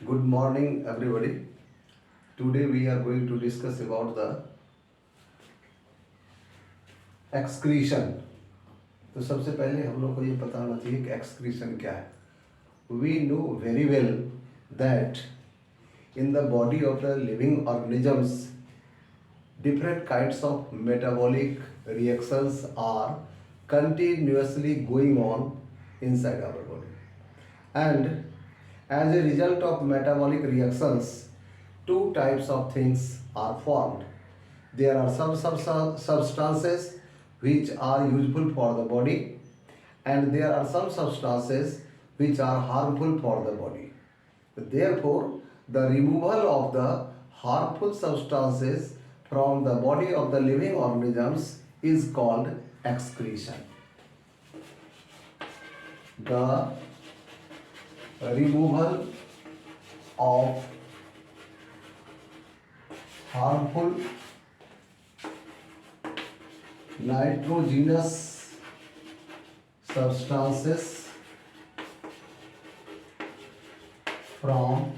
Good morning, everybody. Today we are going to discuss about the excretion. तो सबसे पहले हम लोग को ये पता होना चाहिए कि excretion क्या है. We know very well that in the body of the living organisms, different kinds of metabolic reactions are continuously going on inside our body. And as a result of metabolic reactions, two types of things are formed. There are some substances which are useful for the body, and there are some substances which are harmful for the body. Therefore, the removal of the harmful substances from the body of the living organisms is called excretion. The removal of harmful nitrogenous substances from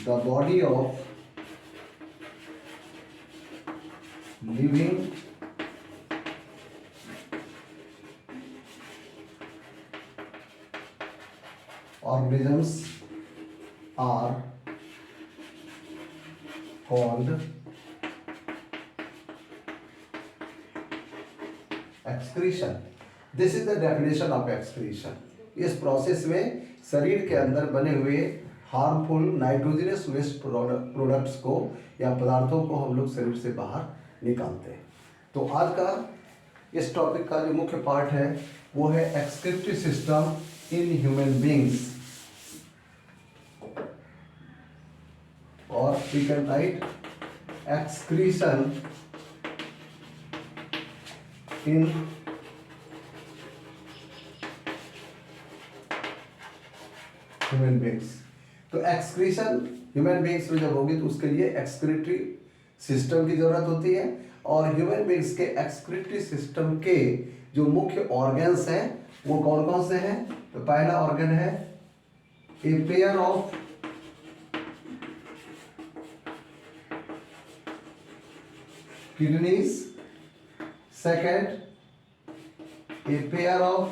the body of living organisms are called excretion. This is the definition of excretion. इस process में शरीर के अंदर बने हुए harmful nitrogenous waste products को या पदार्थों को हम लोग शरीर से बाहर निकालते हैं. तो आज का इस टॉपिक का जो मुख्य पार्ट है वो है excretory system in human beings, और we can write excretion in human beings. तो एक्सक्रीशन ह्यूमन बींग्स में जब होगी तो उसके लिए एक्सक्रीटरी सिस्टम की जरूरत होती है, और ह्यूमन बींग्स के एक्सक्रीटरी सिस्टम के जो मुख्य ऑर्गन्स हैं वो कौन कौन से हैं. तो पहला ऑर्गन है a pair of kidneys, second a pair of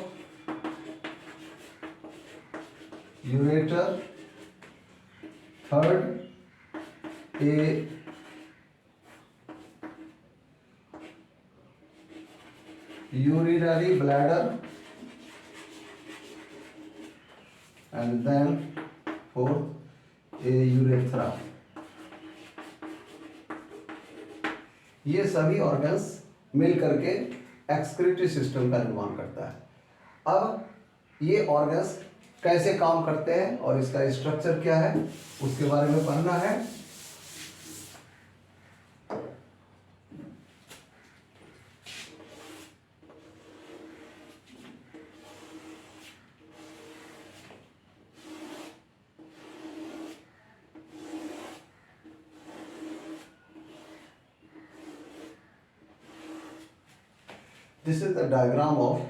ureter, third a urinary bladder, and then fourth a urethra. ये सभी ऑर्गन्स मिल करके एक्सक्रीटरी सिस्टम का निर्माण करता है. अब ये ऑर्गन्स कैसे काम करते हैं और इसका स्ट्रक्चर क्या है उसके बारे में पढ़ना है. This is the diagram of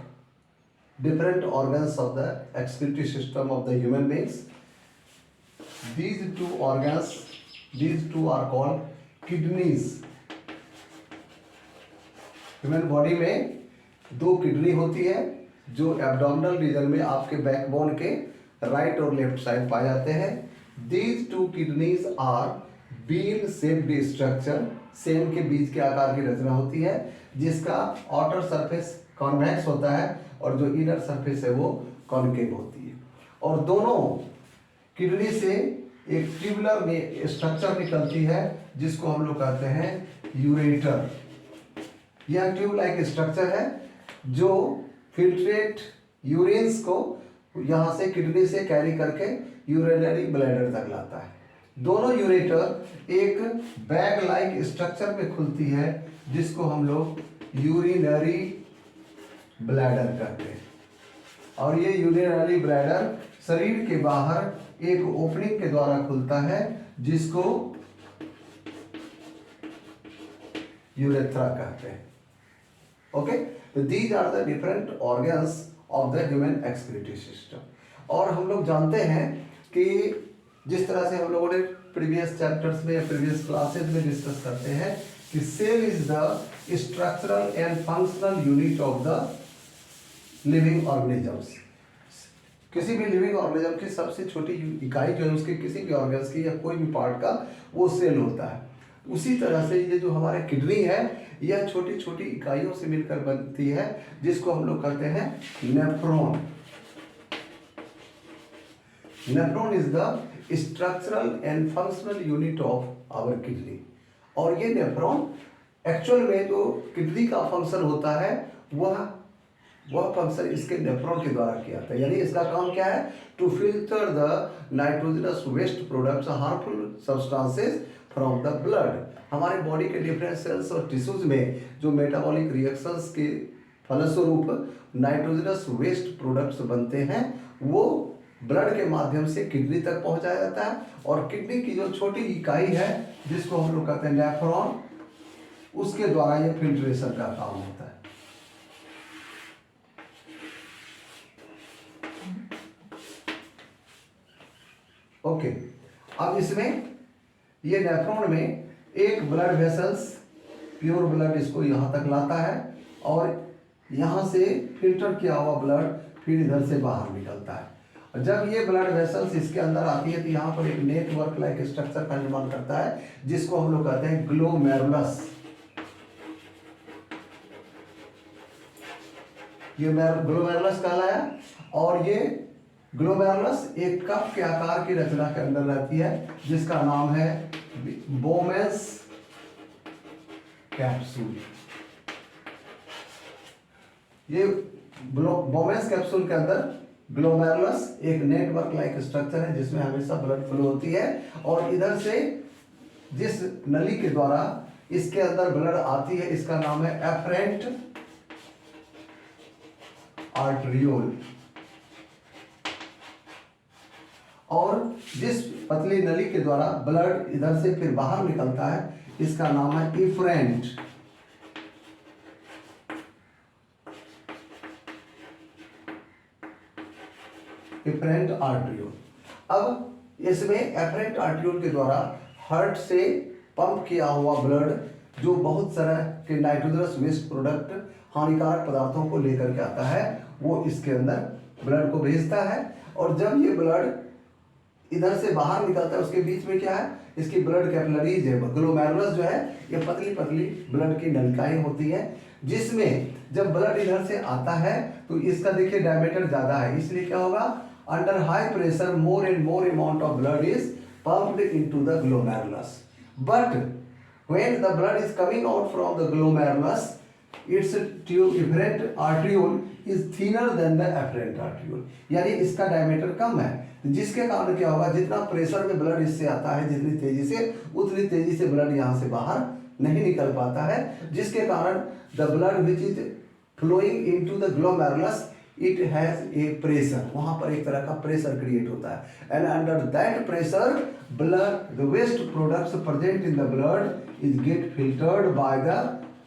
different organs of the excretory system of the human beings. These two organs, these two are called kidneys. Human body में दो किडनी होती है जो एब्डोमिनल रीजन में आपके बैकबोन के राइट और लेफ्ट साइड पाए जाते हैं. These two kidneys are bean shaped structure, same के बीज के आकार की रचना होती है जिसका आउटर सरफेस कॉन्वेक्स होता है और जो इनर सरफेस है वो कॉनकेव होती है. और दोनों किडनी से एक ट्यूबुलर स्ट्रक्चर निकलती है जिसको हम लोग कहते हैं यूरेटर. यह ट्यूब लाइक स्ट्रक्चर है जो फिल्ट्रेट यूरिन्स को यहाँ से किडनी से कैरी करके यूरिनरी ब्लैडर तक लाता है. दोनों यूरेटर एक बैग लाइक स्ट्रक्चर में खुलती है जिसको हम लोग यूरिनरी ब्लैडर कहते हैं. और ये यूरिनरी ब्लैडर शरीर के बाहर एक ओपनिंग के द्वारा खुलता है जिसको यूरेथ्रा कहते हैं. ओके, तो these are the different organs of the human excretory system. और हम लोग जानते हैं कि जिस तरह से हम लोगों ने प्रीवियस चैप्टर्स में या प्रीवियस क्लासेस में डिस्कस करते हैं कि cell is the structural and functional unit of the living organisms. किसी भी लिविंग ऑर्गेनिज्म की सबसे छोटी इकाई जो है उसके किसी भी ऑर्गन्स की या कोई भी पार्ट का वो सेल होता है। उसी तरह से ये जो हमारे किडनी है यह छोटी छोटी इकाइयों से मिलकर बनती है जिसको हम लोग कहते हैं nephron. Nephron is the structural and functional unit of our kidney. और ये नेफ्रॉन एक्चुअल में जो किडनी का फंक्शन होता है वह फंक्शन इसके नेफ्रॉन के द्वारा किया जाता है। यानी इसका काम क्या है? To filter the nitrogenous waste products harmful substances from the blood. हमारे बॉडी के डिफरेंट सेल्स और टिश्यूज में जो मेटाबॉलिक रिएक्शंस के फलस्वरूप नाइट्रोजनस वेस्ट प्रोडक्ट्स बनते हैं वो ब्लड के माध्यम से किडनी तक पहुंचाया जाता है। और किडनी की जो छोटी इकाई है जिसको हम लोग कहते हैं नेफ्रॉन, उसके द्वारा ये फिल्ट्रेशन का काम होता है। ओके, अब इसमें ये नेफ्रॉन में एक ब्लड वेसल्स प्योर ब्लड इसको यहाँ तक लाता है और यहाँ से फिल्टर किया हुआ ब्लड फिर इधर से बाहर निकलता है। और जब ये ब्लड वेसल्स इसके अंदर आती है तो यहाँ पर एक नेटवर्क लाइक स्ट्रक्चर का निर्माण करता है जिसको हम लोग कहते हैं ग्लोमेरुलस। ये ग्लोमेरुलस कहलाया। और ये ग्लोमेरुलस एक कप के आकार की रचना के अंदर रहती है जिसका नाम है बोमेंस कैप्सूल। ये बोमेंस कैप्सूल के अंदर ग्लोमेरुलस एक नेटवर्क लाइक स्ट्रक्चर है जिसमें हमेशा ब्लड फ्लो होती है। और इधर से जिस नली के द्वारा इसके अंदर ब्लड आती है इसका नाम है एफरेंट आर्टरियोल। और जिस पतली नली के द्वारा ब्लड इधर से फिर बाहर निकलता है इसका नाम है इफरेंट। इफरेंट आर्टरियोल। अब इसमें एफरेंट आर्टरियोल के द्वारा हार्ट से पंप किया हुआ ब्लड जो बहुत सारा के नाइट्रोजनस वेस्ट प्रोडक्ट हानिकारक पदार्थों को लेकर के आता है वो इसके अंदर ब्लड को भेजता है। और जब ये ब्लड इधर से बाहर निकलता है उसके बीच में क्या है? इसकी ब्लड कैपिलरीज है। ग्लोमेरुलस जो है ये पतली पतली ब्लड की नलिकाएं होती हैं जिसमें जब ब्लड इधर से आता है तो इसका देखिए डायमीटर ज्यादा है, इसलिए क्या होगा? Under high pressure more and more amount of blood is pumped into the glomerulus. But when the blood is coming out from the glomerulus, its efferent arteriole is thinner than the afferent arteriole. यानी इसका diameter कम है जिसके कारण क्या होगा? जितना pressure में blood इससे आता है जितनी तेजी से उतनी तेजी से ब्लड यहाँ से बाहर नहीं निकल पाता है जिसके कारण the blood which is flowing into the glomerulus it has a pressure. वहां पर एक तरह का प्रेशर क्रिएट होता है and under that pressure blood the waste products present in the blood is get filtered by the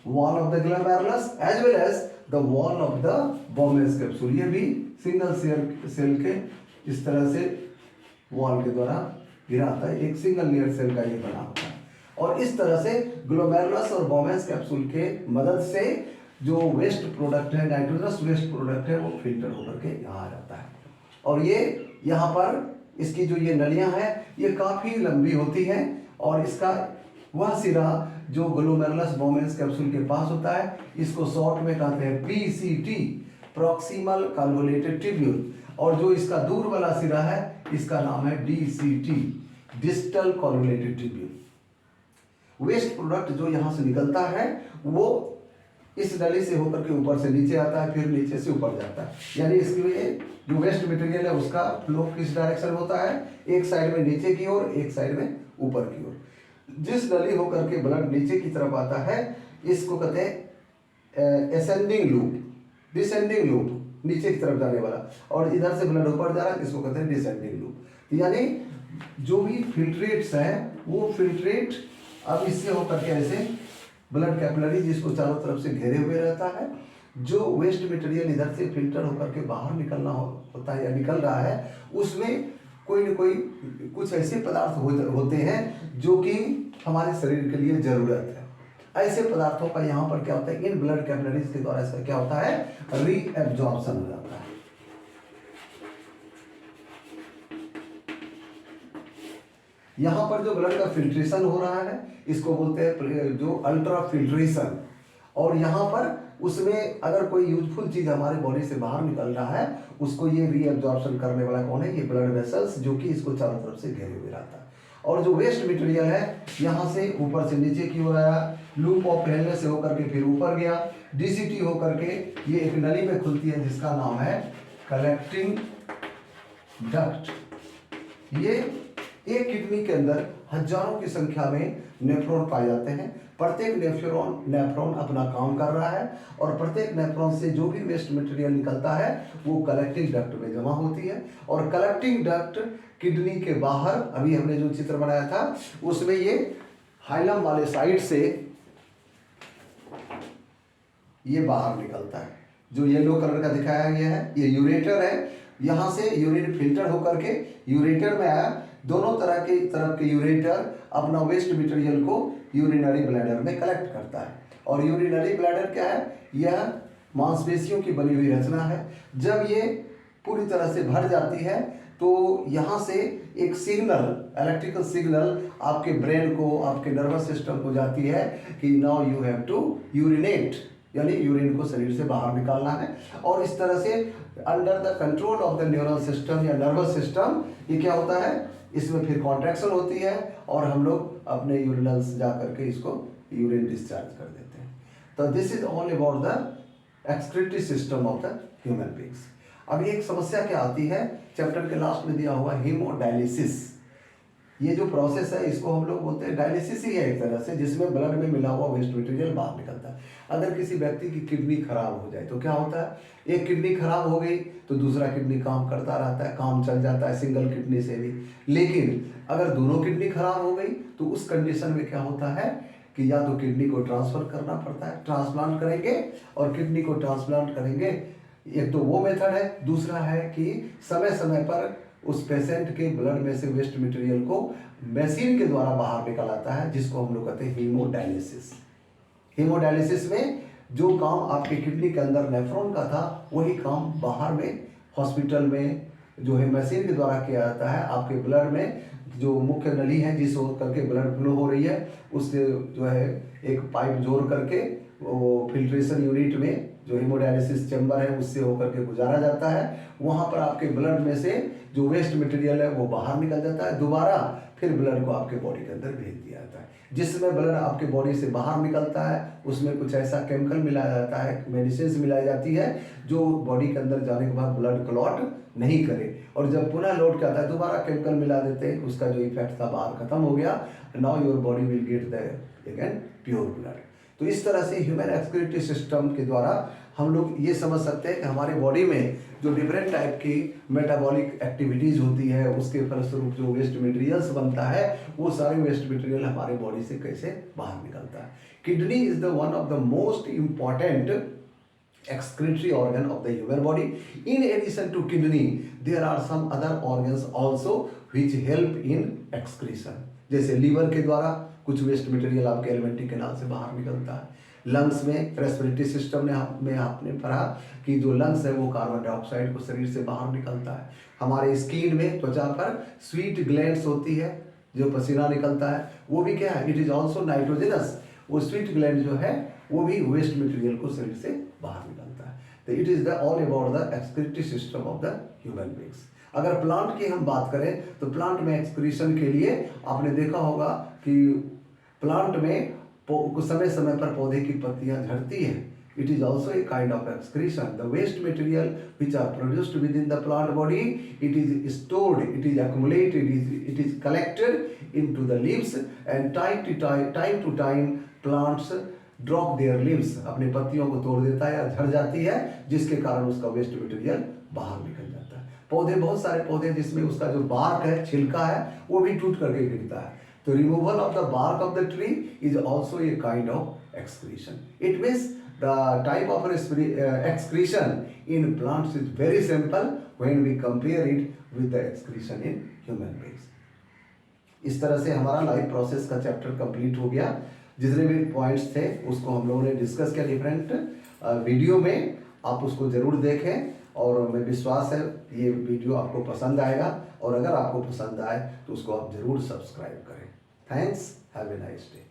wall of the glomerulus as well as the wall of the Bowman's capsule. ये भी single cell के इस तरह से wall के द्वारा घिरा आता है, एक सिंगल लेयर सेल का ये बना होता है। और इस तरह से ग्लोमेरुलस और बोमेंस कैप्सूल के मदद से जो वेस्ट प्रोडक्ट है नाइट्रोजनस वेस्ट प्रोडक्ट है वो फिल्टर होकर के यहाँ आ जाता है। और ये यहाँ पर इसकी जो ये नलियाँ हैं ये काफ़ी लंबी होती हैं और इसका वह सिरा जो ग्लोमेरुलस बोमेंस कैप्सूल के पास होता है इसको शॉर्ट में कहते हैं PCT, प्रॉक्सिमल कन्वोल्यूटेड ट्यूब्यूल। और जो इसका दूर वाला सिरा है इसका नाम है DCT, distal convoluted tubule. Waste product जो यहाँ से निकलता है वो इस नली से होकर के ऊपर से नीचे आता है फिर नीचे से ऊपर जाता है। यानी इसके लिए जो वेस्ट मटेरियल है उसका फ्लो किस डायरेक्शन होता है? एक साइड में नीचे की ओर, एक साइड में ऊपर की ओर। जिस नली होकर के ब्लड नीचे की तरफ आता है इसको कहते हैं असेंडिंग लूप, डिसेंडिंग लूप नीचे की तरफ जाने वाला, और इधर से ब्लड ऊपर जा रहा है इसको कहते हैं डिसेंडिंग लूप। यानी जो भी फिल्ट्रेट्स हैं वो फिल्ट्रेट अब इससे होकर के ऐसे ब्लड कैपिलरी जिसको चारों तरफ से घेरे हुए रहता है, जो वेस्ट मटेरियल इधर से फिल्टर होकर के बाहर निकलना होता है या निकल रहा है उसमें कोई न कोई कुछ ऐसे पदार्थ होते हैं जो कि हमारे शरीर के लिए जरूरत है। ऐसे पदार्थों का यहाँ पर क्या होता है, इन ब्लड कैपिलरीज के द्वारा इसका क्या होता है, रीएब्जॉर्प्शन हो जाता है। यहाँ पर जो ब्लड का फिल्ट्रेशन हो रहा है इसको बोलते हैं जो अल्ट्रा फिल्ट्रेशन। और यहाँ पर उसमें अगर कोई यूजफुल चीज हमारे बॉडी से बाहर निकल रहा है उसको ये रीएब्जॉर्प्शन करने वाला कौन है, ये ब्लड वेसल्स, जो कि इसको चारों तरफ से घेरे हुए रहता है। और जो वेस्ट मटेरियल है यहाँ से ऊपर से नीचे की ओर आया, लूप ऑफ हेलने से होकर के फिर ऊपर गया, डीसीटी होकर के ये एक नली में खुलती है जिसका नाम है कलेक्टिंग डक्ट। ये एक किडनी के अंदर हजारों की संख्या में नेफ्रॉन पाए जाते हैं। प्रत्येक नेफ्रॉन अपना काम कर रहा है और प्रत्येक नेफ्रॉन से जो भी वेस्ट मटेरियल निकलता है वो कलेक्टिंग डक्ट में जमा होती है। और कलेक्टिंग डक्ट किडनी के बाहर, अभी हमने जो चित्र बनाया था उसमें ये हाइलम वाले साइड से ये बाहर निकलता है। जो येलो कलर का दिखाया गया है ये यूरेटर है। यहाँ से यूरिन फिल्टर होकर के यूरेटर में आया। दोनों तरफ के यूरेटर अपना वेस्ट मटेरियल को यूरिनरी ब्लैडर में कलेक्ट करता है। और यूरिनरी ब्लैडर क्या है, यह मांसपेशियों की बनी हुई रचना है। जब ये पूरी तरह से भर जाती है तो यहाँ से एक सिग्नल, इलेक्ट्रिकल सिग्नल आपके ब्रेन को, आपके नर्वस सिस्टम को जाती है कि now you have to urinate, यानी यूरिन को शरीर से बाहर निकालना है। और इस तरह से under the control of the neural system या नर्वस सिस्टम ये क्या होता है, इसमें फिर कॉन्ट्रैक्शन होती है और हम लोग अपने यूरिनल्स जा करके इसको यूरिन डिस्चार्ज कर देते हैं। तो this is all about the excretory system of the human beings. अभी एक समस्या क्या आती है, चैप्टर के लास्ट में दिया हुआ हीमोडायलिसिस। ये जो प्रोसेस है इसको हम लोग बोलते हैं डायलिसिस ही है एक तरह से, जिसमें ब्लड में मिला हुआ वेस्ट मटेरियल बाहर निकलता है। अगर किसी व्यक्ति की किडनी खराब हो जाए तो क्या होता है, एक किडनी खराब हो गई तो दूसरा किडनी काम करता रहता है, काम चल जाता है सिंगल किडनी से भी। लेकिन अगर दोनों किडनी खराब हो गई तो उस कंडीशन में क्या होता है कि या तो किडनी को ट्रांसफर करना पड़ता है, ट्रांसप्लांट करेंगे और किडनी को ट्रांसप्लांट करेंगे। एक तो वो मेथड है, दूसरा है कि समय समय पर उस पेशेंट के ब्लड में से वेस्ट मटेरियल को मशीन के द्वारा बाहर निकल आता है, जिसको हम लोग कहते हैं हीमोडायलिसिस। हीमोडायलिसिस में जो काम आपके किडनी के अंदर नेफ्रॉन का था वही काम बाहर में हॉस्पिटल में जो है मशीन के द्वारा किया जाता है। आपके ब्लड में जो मुख्य नली है जिस होकर के ब्लड फ्लो हो रही है उससे जो है एक पाइप जोड़ करके वो फिल्ट्रेशन यूनिट में जो हीमोडायलिसिस चैम्बर है उससे होकर के गुजारा जाता है। वहाँ पर आपके ब्लड में से जो वेस्ट मटेरियल है वो बाहर निकल जाता है, दोबारा फिर ब्लड को आपके बॉडी के अंदर भेज दिया जाता है। जिसमें ब्लड आपके बॉडी से बाहर निकलता है उसमें कुछ ऐसा केमिकल मिलाया जाता है, मेडिसिन मिलाई जाती है जो बॉडी के अंदर जाने के बाद ब्लड क्लॉट नहीं करे। और जब पुनः लौट के आता है दोबारा केमिकल मिला देते हैं, उसका जो इफेक्ट था बाहर खत्म हो गया। Now your body will get the again pure blood. तो इस तरह से ह्यूमन एक्सक्रीटरी सिस्टम के द्वारा हम लोग ये समझ सकते हैं कि हमारे बॉडी में जो डिफरेंट टाइप की मेटाबॉलिक एक्टिविटीज़ होती है उसके फलस्वरूप जो वेस्ट मटेरियल्स बनता है वो सारे वेस्ट मटेरियल हमारे बॉडी से कैसे बाहर निकलता है। Kidney is the one of the most important excretory organ of the human body. In addition to kidney, there are some other organs also which help in excretion. जैसे liver के द्वारा कुछ वेस्ट मटेरियल आपके alimentary canal से बाहर निकलता है। Lungs में रेस्पिरेटरी सिस्टम में आपने पढ़ा कि जो लंग्स है वो कार्बन डाइऑक्साइड को शरीर से बाहर निकलता है। हमारे स्किन में, त्वचा पर स्वीट ग्लैंड्स होती है जो पसीना निकलता है, वो भी क्या है, इट इज ऑल्सो नाइट्रोजनस। वो स्वीट ग्लैंड जो है वो भी वेस्ट मटेरियल को शरीर से बाहर निकलता है। तो it is the all about the excretory system of the human beings. अगर प्लांट की हम बात करें तो प्लांट में एक्सक्रीशन के लिए आपने देखा होगा कि प्लांट में कुछ समय समय पर पौधे की पत्तियां झड़ती हैं। It is also a kind of excretion. The waste material which are produced within the plant body, it is stored, it is accumulated, it is collected into the leaves, and time to time plants drop their leaves, अपनी पत्तियों को तोड़ देता है या झड़ जाती है, जिसके कारण उसका वेस्ट मटेरियल बाहर निकल जाता है। पौधे, बहुत सारे पौधे जिसमें उसका जो बार्क है, छिलका है, वो भी टूट करके गिरता है। तो removal of the bark of the tree is also a kind of excretion. It means the type of excretion in plants is very simple when we compare it with the excretion in human beings. इस तरह से हमारा life process का chapter complete हो गया। जितने भी points थे उसको हम लोगों ने डिस्कस किया डिफरेंट वीडियो में, आप उसको ज़रूर देखें और मैं विश्वास है ये वीडियो आपको पसंद आएगा, और अगर आपको पसंद आए तो उसको आप ज़रूर सब्सक्राइब करें। Thanks, have a nice day.